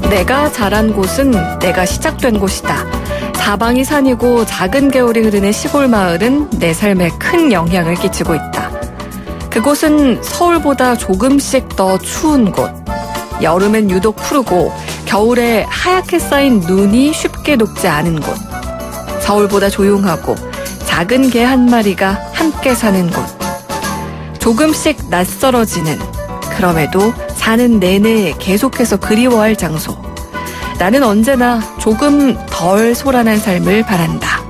내가 자란 곳은 내가 시작된 곳이다. 사방이 산이고 작은 개울이 흐르는 시골 마을은 내 삶에 큰 영향을 끼치고 있다. 그곳은 서울보다 조금씩 더 추운 곳. 여름엔 유독 푸르고 겨울에 하얗게 쌓인 눈이 쉽게 녹지 않은 곳. 서울보다 조용하고 작은 개 한 마리가 함께 사는 곳. 조금씩 낯설어지는, 그럼에도 사는 내내 계속해서 그리워할 장소. 나는 언제나 조금 덜 소란한 삶을 바란다.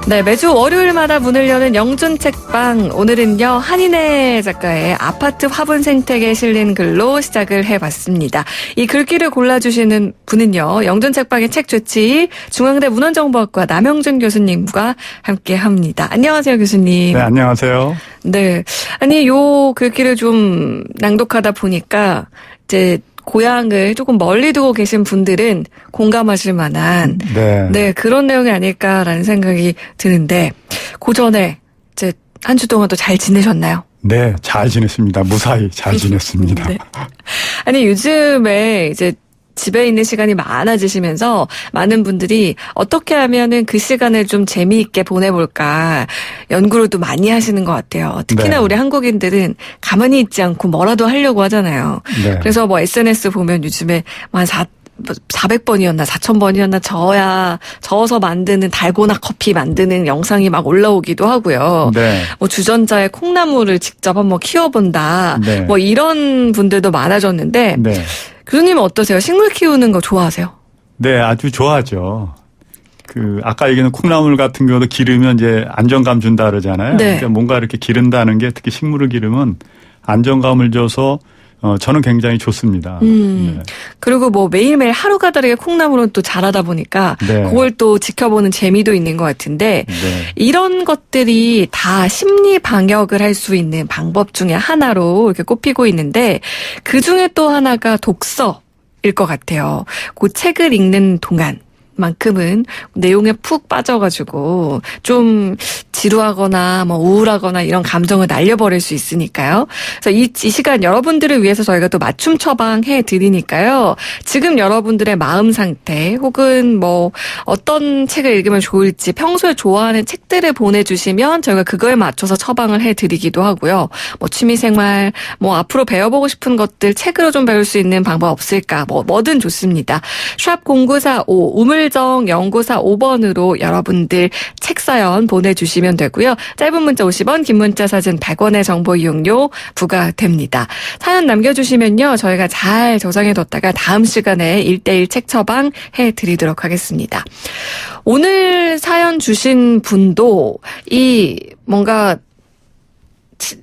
네, 매주 월요일마다 문을 여는 영준 책방. 오늘은요, 한인혜 작가의 아파트 화분 생태계에 실린 글로 시작을 해봤습니다. 이 글귀를 골라주시는 분은요, 영준 책방의 책 좋지 중앙대 문헌정보학과 남영준 교수님과 함께합니다. 안녕하세요, 교수님. 네, 안녕하세요. 네, 아니 요 글귀를 좀 낭독하다 보니까 이제 고향을 조금 멀리 두고 계신 분들은 공감하실 만한 네, 그런 내용이 아닐까라는 생각이 드는데, 그 전에 이제 한 주 동안 또 잘 지내셨나요? 네, 잘 지냈습니다. 무사히 잘 지냈습니다. 네. 아니 요즘에 이제 집에 있는 시간이 많아지시면서 많은 분들이 어떻게 하면은 그 시간을 좀 재미있게 보내볼까 연구를 또 많이 하시는 것 같아요. 특히나 네. 우리 한국인들은 가만히 있지 않고 뭐라도 하려고 하잖아요. 네. 그래서 뭐 SNS 보면 요즘에 한 400번이었나 4000번이었나 저어서 만드는 달고나 커피 만드는 영상이 막 올라오기도 하고요. 네. 뭐 주전자에 콩나물을 직접 한번 키워본다. 네. 뭐 이런 분들도 많아졌는데 네. 교수님은 어떠세요? 식물 키우는 거 좋아하세요? 네, 아주 좋아하죠. 아까 얘기한 콩나물 같은 경우도 기르면 이제 안정감 준다 그러잖아요. 네. 그러니까 뭔가 이렇게 기른다는 게 특히 식물을 기르면 안정감을 줘서 저는 굉장히 좋습니다. 네. 그리고 뭐 매일매일 하루가 다르게 콩나물은 또 자라다 보니까 네. 그걸 또 지켜보는 재미도 있는 것 같은데 네. 이런 것들이 다 심리 방역을 할 수 있는 방법 중에 하나로 이렇게 꼽히고 있는데 그 중에 또 하나가 독서일 것 같아요. 그 책을 읽는 동안 만큼은 내용에 푹 빠져가지고 좀 지루하거나 뭐 우울하거나 이런 감정을 날려버릴 수 있으니까요. 그래서 이 시간 여러분들을 위해서 저희가 또 맞춤 처방해 드리니까요. 지금 여러분들의 마음 상태 혹은 뭐 어떤 책을 읽으면 좋을지 평소에 좋아하는 책들을 보내주시면 저희가 그거에 맞춰서 처방을 해 드리기도 하고요. 뭐 취미생활, 뭐 앞으로 배워보고 싶은 것들 책으로 좀 배울 수 있는 방법 없을까? 뭐든 좋습니다. 샵 0945 우물정 연구사 5번으로 여러분들 책 사연 보내주시면 되고요. 짧은 문자 50원, 긴 문자 사진 100원의 정보 이용료 부과됩니다. 사연 남겨주시면요. 저희가 잘 저장해뒀다가 다음 시간에 1:1 책 처방 해드리도록 하겠습니다. 오늘 사연 주신 분도 뭔가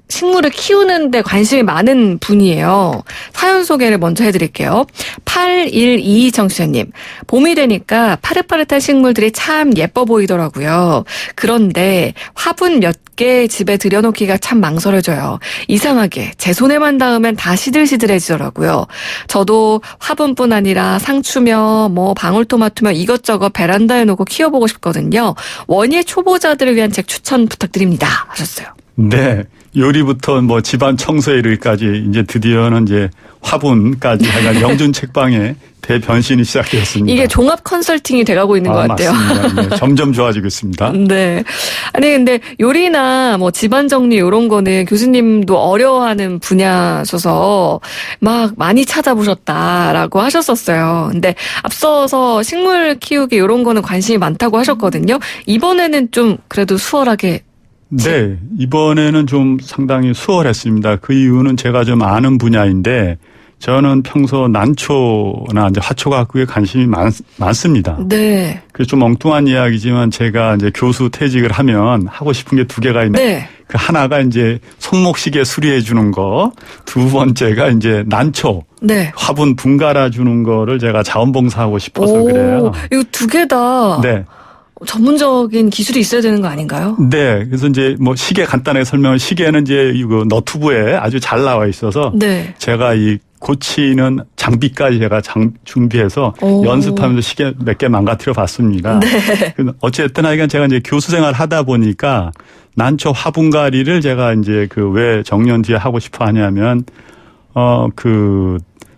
식물을 키우는데 관심이 많은 분이에요. 사연 소개를 먼저 해드릴게요. 812 청취자님. 봄이 되니까 파릇파릇한 식물들이 참 예뻐 보이더라고요. 그런데 화분 몇 개 집에 들여놓기가 참 망설여져요. 이상하게 제 손에만 닿으면 다 시들시들해지더라고요. 저도 화분뿐 아니라 상추며 뭐 방울토마토며 이것저것 베란다에 놓고 키워보고 싶거든요. 원예 초보자들을 위한 책 추천 부탁드립니다. 하셨어요. 네. 요리부터 뭐 집안 청소에 이르기까지 이제 드디어는 이제 화분까지 하여간 영준 책방에 대변신이 시작되었습니다. 이게 종합 컨설팅이 돼가고 있는 것 같아요. 맞습니다. 네, 점점 좋아지고 있습니다. 네. 아니 근데 요리나 뭐 집안 정리 이런 거는 교수님도 어려워하는 분야셔서 막 많이 찾아보셨다라고 하셨었어요. 근데 앞서서 식물 키우기 이런 거는 관심이 많다고 하셨거든요. 이번에는 좀 그래도 수월하게. 네, 이번에는 좀 상당히 수월했습니다. 그 이유는 제가 좀 아는 분야인데 저는 평소 난초나 이제 화초과학에 관심이 많습니다. 네. 그래서 좀 엉뚱한 이야기지만 제가 이제 교수 퇴직을 하면 하고 싶은 게 두 개가 있는데 네. 그 하나가 이제 손목시계 수리해 주는 거, 두 번째가 이제 난초. 네. 화분 분갈아 주는 거를 제가 자원봉사하고 싶어서 그래요. 이거 두 개 다. 네. 전문적인 기술이 있어야 되는 거 아닌가요? 네. 그래서 이제 시계 간단하게 설명을 시계는 이제 이거 너튜브에 아주 잘 나와 있어서 네. 제가 고치는 장비까지 제가 준비해서 오. 연습하면서 시계 몇 개 망가뜨려 봤습니다. 네. 어쨌든 하여간 제가 이제 교수 생활 하다 보니까 난초 화분갈이를 제가 이제 그 왜 정년 뒤에 하고 싶어 하냐면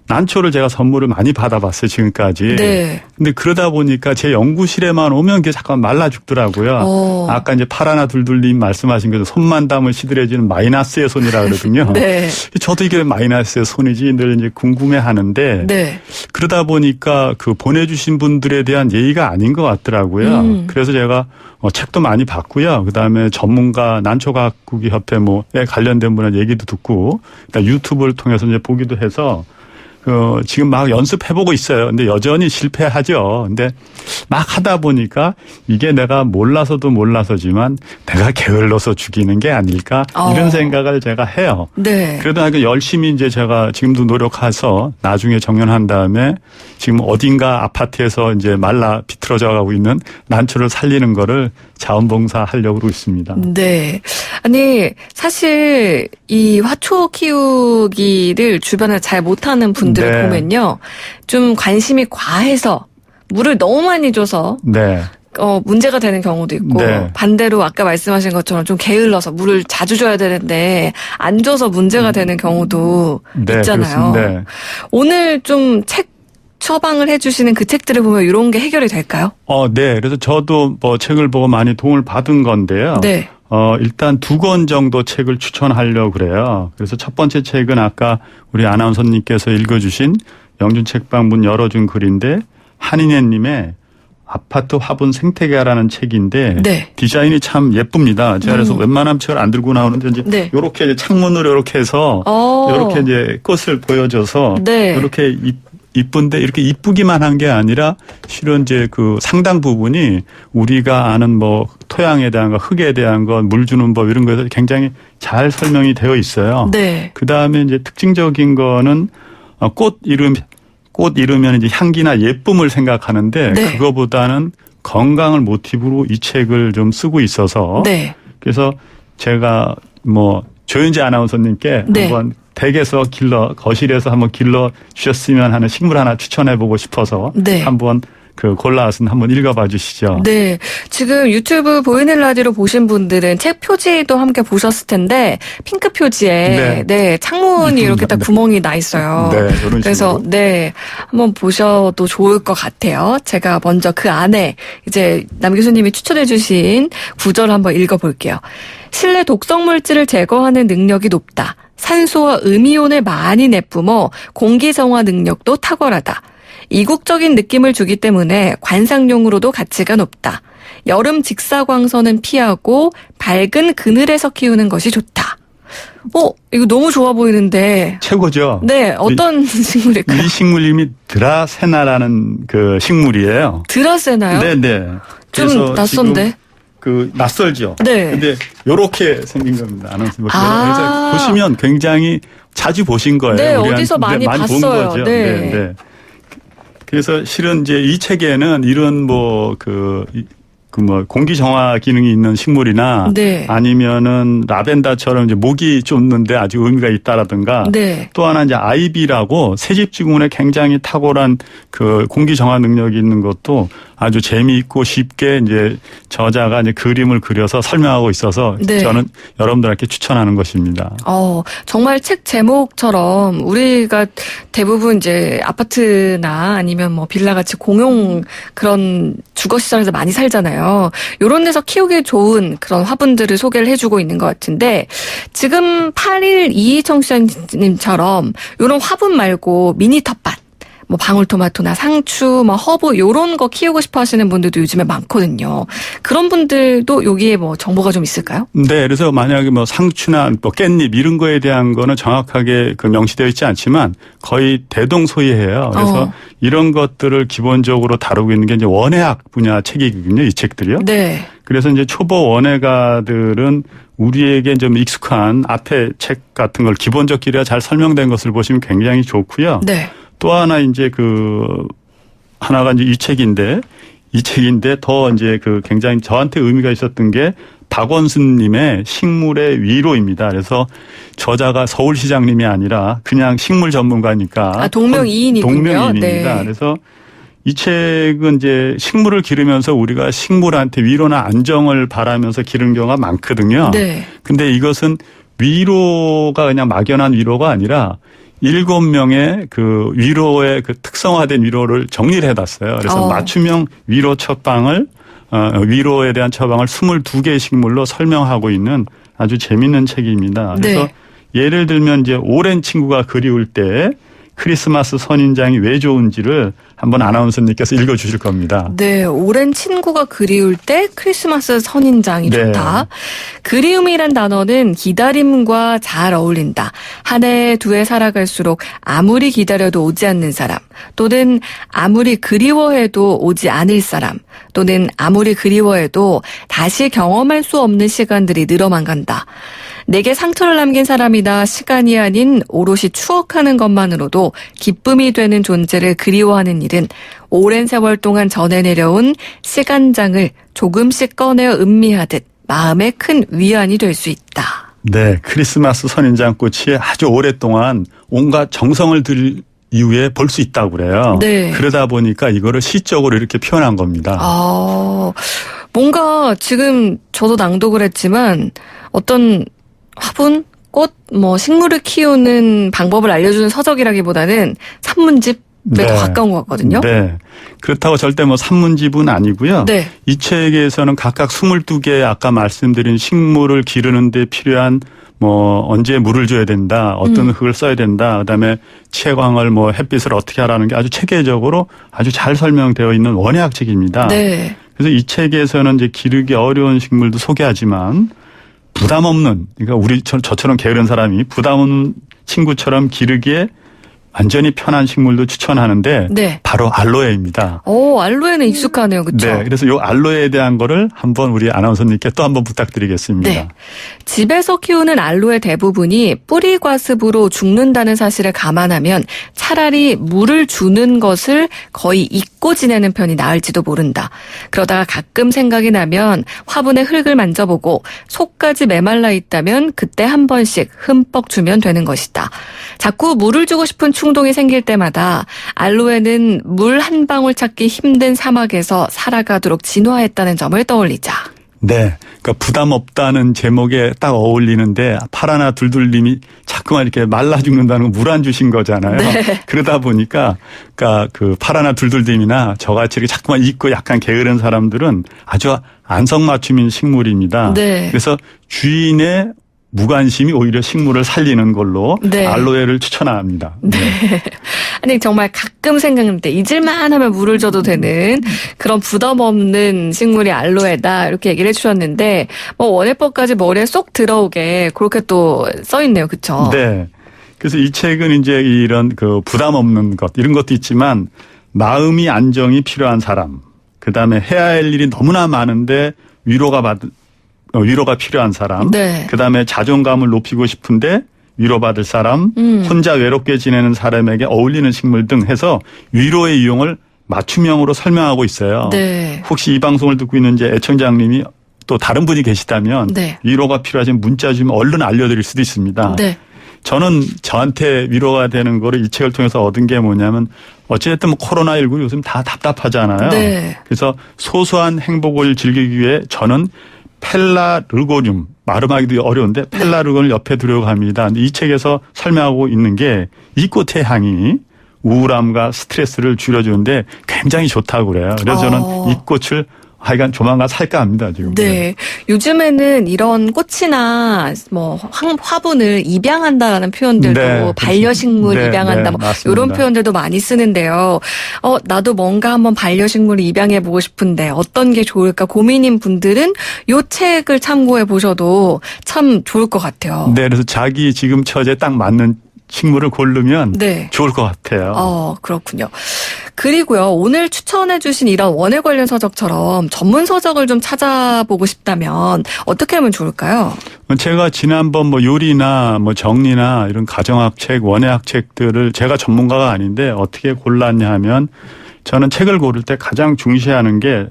난초를 제가 선물을 많이 받아봤어요, 지금까지. 네. 근데 그러다 보니까 제 연구실에만 오면 그게 잠깐 말라 죽더라고요. 아까 이제 파라나 둘둘님 말씀하신 그 손만 닿으면 시들해지는 마이너스의 손이라 그러거든요. 네. 저도 이게 마이너스의 손이지 늘 이제 궁금해 하는데. 네. 그러다 보니까 그 보내주신 분들에 대한 예의가 아닌 것 같더라고요. 그래서 제가 책도 많이 봤고요. 그다음에 전문가 난초가꾸기 협회 뭐에 관련된 분의 얘기도 듣고 유튜브를 통해서 이제 보기도 해서 지금 막 연습해보고 있어요. 근데 여전히 실패하죠. 근데 막 하다 보니까 이게 내가 몰라서도 몰라서지만 내가 게을러서 죽이는 게 아닐까 이런 생각을 제가 해요. 네. 그래도 열심히 이제 제가 지금도 노력해서 나중에 정년한 다음에 지금 어딘가 아파트에서 이제 말라 비틀어져 가고 있는 난초를 살리는 거를 자원봉사 하려고 그러고 있습니다. 네. 아니, 사실 이 화초 키우기를 주변에 잘 못하는 분들을 네. 보면요. 좀 관심이 과해서 물을 너무 많이 줘서 네. 문제가 되는 경우도 있고 네. 반대로 아까 말씀하신 것처럼 좀 게을러서 물을 자주 줘야 되는데 안 줘서 문제가 되는 경우도 네, 있잖아요. 그렇습니다. 네. 오늘 좀 책 처방을 해주시는 그 책들을 보면 이런 게 해결이 될까요? 네. 그래서 저도 뭐 책을 보고 많이 도움을 받은 건데요. 네. 일단 2권 정도 책을 추천하려고 그래요. 그래서 첫 번째 책은 아까 우리 아나운서님께서 읽어주신 영준 책방 문 열어준 글인데 한인혜님의 아파트 화분 생태계라는 책인데 네. 디자인이 참 예쁩니다. 제가 그래서 웬만하면 책을 안 들고 나오는데 이제 네. 이렇게 창문으로 이렇게 해서 이렇게 이제 꽃을 보여줘서 네. 이렇게 이쁜데 이렇게 이쁘기만 한 게 아니라 실은 이제 그 상당 부분이 우리가 아는 뭐 토양에 대한 거, 흙에 대한 거, 물 주는 법 이런 거에서 굉장히 잘 설명이 되어 있어요. 네. 그 다음에 이제 특징적인 거는 꽃 이르면 이제 향기나 예쁨을 생각하는데 네. 그거보다는 건강을 모티브로 이 책을 좀 쓰고 있어서 네. 그래서 제가 뭐 조윤재 아나운서님께 네. 한번 댁에서 거실에서 한번 길러 주셨으면 하는 식물 하나 추천해보고 싶어서 네. 한번 골라서 한번 읽어봐 주시죠. 네. 지금 유튜브 보이는 라디오로 보신 분들은 책 표지도 함께 보셨을 텐데 핑크 표지에 네, 창문이 이렇게 딱 구멍이 나 있어요. 네, 이런 그래서 식으로. 네. 한번 보셔도 좋을 것 같아요. 제가 먼저 그 안에 이제 남 교수님이 추천해 주신 구절을 한번 읽어 볼게요. 실내 독성 물질을 제거하는 능력이 높다. 산소와 음이온을 많이 내뿜어 공기 정화 능력도 탁월하다. 이국적인 느낌을 주기 때문에 관상용으로도 가치가 높다. 여름 직사광선은 피하고 밝은 그늘에서 키우는 것이 좋다. 이거 너무 좋아 보이는데. 최고죠. 네, 어떤 식물일까요? 이 식물 이름이 드라세나라는 그 식물이에요. 드라세나요? 네네. 좀 낯선데. 낯설죠. 네. 근데 요렇게 생긴 겁니다. 아나운서. 아. 그래서 보시면 굉장히 자주 보신 거예요. 네, 우리한테. 어디서 많이 본 봤어요. 거죠. 네. 네. 그래서 실은 이제 이 책에는 이런 공기 정화 기능이 있는 식물이나 네. 아니면은 라벤더처럼 이제 목이 쫓는데 아주 의미가 있다라든가 네. 또 하나 이제 아이비라고 새집지군에 굉장히 탁월한 그 공기 정화 능력이 있는 것도 아주 재미있고 쉽게 이제 저자가 이제 그림을 그려서 설명하고 있어서 네. 저는 여러분들께 추천하는 것입니다. 정말 책 제목처럼 우리가 대부분 이제 아파트나 아니면 뭐 빌라같이 공용 그런 주거시설에서 많이 살잖아요. 요런 데서 키우기 좋은 그런 화분들을 소개를 해주고 있는 것 같은데 지금 8122 청취자님처럼 요런 화분 말고 미니 텃밭 뭐 방울토마토나 상추, 뭐 허브 요런 거 키우고 싶어 하시는 분들도 요즘에 많거든요. 그런 분들도 여기에 뭐 정보가 좀 있을까요? 네, 그래서 만약에 뭐 상추나 뭐 깻잎 이런 거에 대한 거는 정확하게 명시되어 있지 않지만 거의 대동소이해요. 그래서 이런 것들을 기본적으로 다루고 있는 게 이제 원예학 분야 책이거든요. 이 책들이요. 네. 그래서 이제 초보 원예가들은 우리에게 좀 익숙한 앞에 책 같은 걸 기본적 기리가 잘 설명된 것을 보시면 굉장히 좋고요. 네. 또 하나 이제 하나가 이제 이 책인데 더 이제 굉장히 저한테 의미가 있었던 게 박원순님의 식물의 위로입니다. 그래서 저자가 서울시장님이 아니라 그냥 식물 전문가니까. 동명이인이군요. 동명이인입니다. 네. 그래서 이 책은 이제 식물을 기르면서 우리가 식물한테 위로나 안정을 바라면서 기르는 경우가 많거든요. 네. 근데 이것은 위로가 그냥 막연한 위로가 아니라 7명의 그 위로의 그 특성화된 위로를 정리를 해놨어요. 그래서 맞춤형 위로 처방을 위로에 대한 처방을 22개의 식물로 설명하고 있는 아주 재밌는 책입니다. 그래서 네. 예를 들면 이제 오랜 친구가 그리울 때 크리스마스 선인장이 왜 좋은지를 한번 아나운서님께서 읽어주실 겁니다. 네, 오랜 친구가 그리울 때 크리스마스 선인장이 네. 좋다. 그리움이란 단어는 기다림과 잘 어울린다. 한 해, 두 해 살아갈수록 아무리 기다려도 오지 않는 사람, 또는 아무리 그리워해도 오지 않을 사람, 또는 아무리 그리워해도 다시 경험할 수 없는 시간들이 늘어만 간다. 내게 상처를 남긴 사람이나 시간이 아닌 오롯이 추억하는 것만으로도 기쁨이 되는 존재를 그리워하는 일은 오랜 세월 동안 전해 내려온 시간장을 조금씩 꺼내어 음미하듯 마음에 큰 위안이 될 수 있다. 네, 크리스마스 선인장꽃이 아주 오랫동안 온갖 정성을 들일 이후에 볼 수 있다고 그래요. 네. 그러다 보니까 이거를 시적으로 이렇게 표현한 겁니다. 뭔가 지금 저도 낭독을 했지만 어떤 화분, 꽃, 식물을 키우는 방법을 알려주는 서적이라기보다는 산문집에 더 가까운 것 같거든요. 네. 그렇다고 절대 산문집은 아니고요. 네. 이 책에서는 각각 22개 아까 말씀드린 식물을 기르는 데 필요한 언제 물을 줘야 된다, 어떤 흙을 써야 된다, 그다음에 채광을 햇빛을 어떻게 하라는 게 아주 체계적으로 아주 잘 설명되어 있는 원예학 책입니다. 네. 그래서 이 책에서는 이제 기르기 어려운 식물도 소개하지만 부담 없는, 그러니까 저처럼 게으른 사람이 부담 없는 친구처럼 기르기에 완전히 편한 식물도 추천하는데 네. 바로 알로에입니다. 알로에는 익숙하네요. 그렇죠? 네. 그래서 이 알로에에 대한 거를 한번 우리 아나운서님께 또 한번 부탁드리겠습니다. 네. 집에서 키우는 알로에 대부분이 뿌리 과습으로 죽는다는 사실을 감안하면 차라리 물을 주는 것을 거의 잊고 지내는 편이 나을지도 모른다. 그러다가 가끔 생각이 나면 화분에 흙을 만져보고 속까지 메말라 있다면 그때 한 번씩 흠뻑 주면 되는 것이다. 자꾸 물을 주고 싶은 충동이 생길 때마다 알로에는 물 한 방울 찾기 힘든 사막에서 살아가도록 진화했다는 점을 떠올리자. 네. 그러니까 부담 없다는 제목에 딱 어울리는데 파라나 둘둘님이 자꾸만 이렇게 말라 죽는다는 거 물 안 주신 거잖아요. 네. 그러다 보니까 그러니까 그 파라나 둘둘님이나 저같이 이렇게 자꾸만 잊고 약간 게으른 사람들은 아주 안성맞춤인 식물입니다. 네. 그래서 주인의 무관심이 오히려 식물을 살리는 걸로 네. 알로에를 추천합니다. 네. 아니 정말 가끔 생각날 때 잊을만 하면 물을 줘도 되는 그런 부담 없는 식물이 알로에다 이렇게 얘기를 해주셨는데 원예법까지 머리에 쏙 들어오게 그렇게 또 써있네요. 그렇죠? 네. 그래서 이 책은 이제 이런 그 부담 없는 것 이런 것도 있지만 마음이 안정이 필요한 사람, 그다음에 해야 할 일이 너무나 많은데 위로가 필요한 사람, 네. 그다음에 자존감을 높이고 싶은데 위로받을 사람, 혼자 외롭게 지내는 사람에게 어울리는 식물 등 해서 위로의 이용을 맞춤형으로 설명하고 있어요. 네. 혹시 이 방송을 듣고 있는 이제 애청자님이 또 다른 분이 계시다면 네. 위로가 필요하시면 문자 주면 얼른 알려드릴 수도 있습니다. 네. 저는 저한테 위로가 되는 거를 이 책을 통해서 얻은 게 뭐냐면 어쨌든 코로나19 요즘 다 답답하잖아요. 네. 그래서 소소한 행복을 즐기기 위해 저는 펠라르고늄, 발음하기도 어려운데 펠라르곤을 옆에 두려고 합니다. 이 책에서 설명하고 있는 게 이 꽃의 향이 우울함과 스트레스를 줄여주는데 굉장히 좋다고 그래요. 그래서 저는 이 꽃을 하여간 조만간 살까 합니다, 지금. 네. 요즘에는 이런 꽃이나 화분을 입양한다라는 표현들도 네, 반려식물 네, 입양한다 네, 맞습니다. 이런 표현들도 많이 쓰는데요. 나도 뭔가 한번 반려식물을 입양해 보고 싶은데 어떤 게 좋을까 고민인 분들은 이 책을 참고해 보셔도 참 좋을 것 같아요. 네, 그래서 자기 지금 처지에 딱 맞는 식물을 고르면 네. 좋을 것 같아요. 그렇군요. 그리고요, 오늘 추천해 주신 이런 원예 관련 서적처럼 전문 서적을 좀 찾아보고 싶다면 어떻게 하면 좋을까요? 제가 지난번 요리나 정리나 이런 가정학 책, 원예학 책들을 제가 전문가가 아닌데 어떻게 골랐냐 하면 저는 책을 고를 때 가장 중시하는 게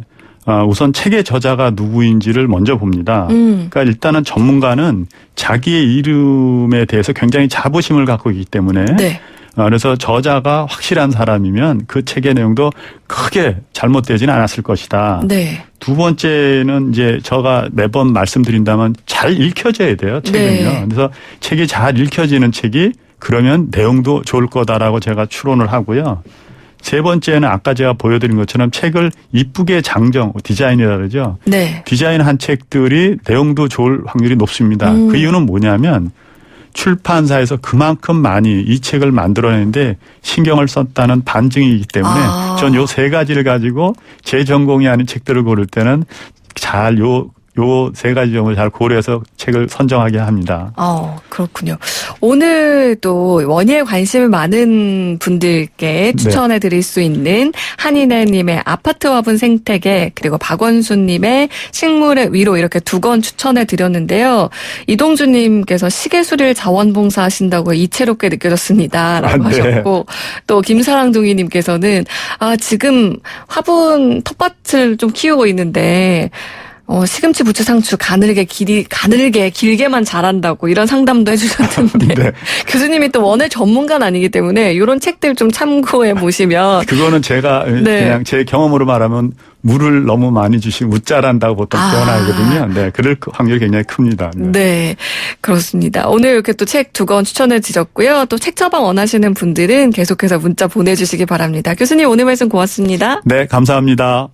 우선 책의 저자가 누구인지를 먼저 봅니다. 그러니까 일단은 전문가는 자기의 이름에 대해서 굉장히 자부심을 갖고 있기 때문에 네. 그래서 저자가 확실한 사람이면 그 책의 내용도 크게 잘못되지는 않았을 것이다. 네. 두 번째는 이제 제가 매번 말씀드린다면 잘 읽혀져야 돼요. 책은요. 네. 그래서 책이 잘 읽혀지는 책이 그러면 내용도 좋을 거다라고 제가 추론을 하고요. 세 번째는 아까 제가 보여드린 것처럼 책을 이쁘게 장정, 디자인이라 그러죠. 네. 디자인한 책들이 내용도 좋을 확률이 높습니다. 그 이유는 뭐냐면 출판사에서 그만큼 많이 이 책을 만들어내는데 신경을 썼다는 반증이기 때문에 전 요 세 가지를 가지고 제 전공이 아닌 책들을 고를 때는 잘 요 세 가지 점을 잘 고려해서 책을 선정하게 합니다. 그렇군요. 오늘 또 원예에 관심이 많은 분들께 추천해 드릴 수 있는 한인혜님의 아파트 화분 생태계 그리고 박원수님의 식물의 위로 이렇게 두 권 추천해 드렸는데요. 이동주님께서 시계수리를 자원봉사 하신다고 이채롭게 느껴졌습니다. 라고 하셨고 또 김사랑둥이님께서는 지금 화분 텃밭을 좀 키우고 있는데 시금치, 부추, 상추 가늘게 길게만 자란다고 이런 상담도 해주셨는데 네. 교수님이 또 원예 전문가는 아니기 때문에 이런 책들 좀 참고해 보시면 그거는 제가 그냥 제 경험으로 말하면 물을 너무 많이 주시고 못 자란다고 보통 표현하거든요. 네, 그럴 확률이 굉장히 큽니다. 네, 그렇습니다. 오늘 이렇게 또 책 두 권 추천해 주셨고요. 또 책 처방 원하시는 분들은 계속해서 문자 보내주시기 바랍니다. 교수님 오늘 말씀 고맙습니다. 네, 감사합니다.